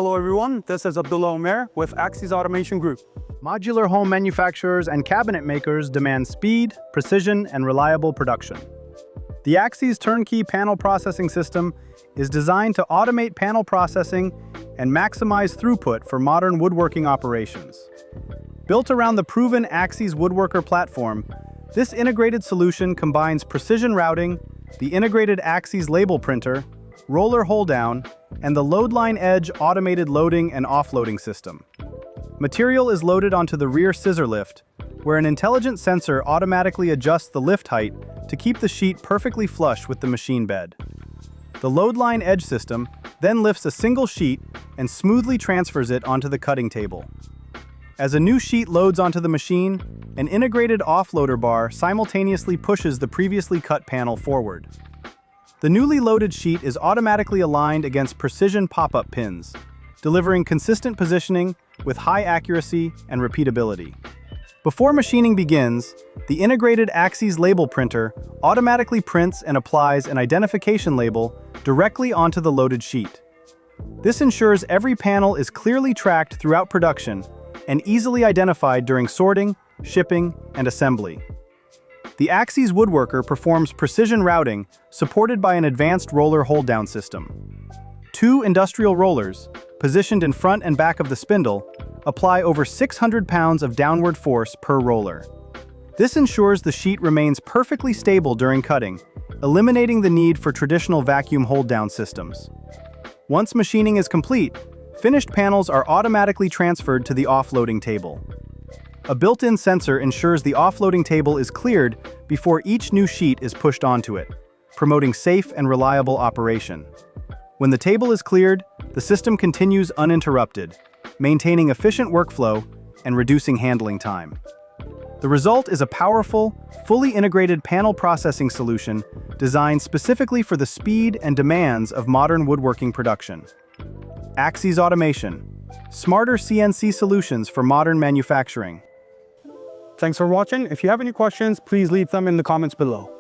Hello everyone, this is Abdullah Omer with AXYZ Automation Group. Modular home manufacturers and cabinet makers demand speed, precision, and reliable production. The AXYZ turnkey panel processing system is designed to automate panel processing and maximize throughput for modern woodworking operations. Built around the proven AXYZ Woodworker platform, this integrated solution combines precision routing, the integrated AXYZ label printer, roller hold-down, and the Loadline Edge automated loading and offloading system. Material is loaded onto the rear scissor lift, where an intelligent sensor automatically adjusts the lift height to keep the sheet perfectly flush with the machine bed. The Loadline Edge system then lifts a single sheet and smoothly transfers it onto the cutting table. As a new sheet loads onto the machine, an integrated offloader bar simultaneously pushes the previously cut panel forward. The newly loaded sheet is automatically aligned against precision pop-up pins, delivering consistent positioning with high accuracy and repeatability. Before machining begins, the integrated AXYZ label printer automatically prints and applies an identification label directly onto the loaded sheet. This ensures every panel is clearly tracked throughout production and easily identified during sorting, shipping, and assembly. The AXYZ Woodworker performs precision routing supported by an advanced roller hold-down system. Two industrial rollers, positioned in front and back of the spindle, apply over 600 pounds of downward force per roller. This ensures the sheet remains perfectly stable during cutting, eliminating the need for traditional vacuum hold-down systems. Once machining is complete, finished panels are automatically transferred to the offloading table. A built-in sensor ensures the offloading table is cleared before each new sheet is pushed onto it, promoting safe and reliable operation. When the table is cleared, the system continues uninterrupted, maintaining efficient workflow and reducing handling time. The result is a powerful, fully integrated panel processing solution designed specifically for the speed and demands of modern woodworking production. AXYZ Automation, smarter CNC solutions for modern manufacturing. Thanks for watching. If you have any questions, please leave them in the comments below.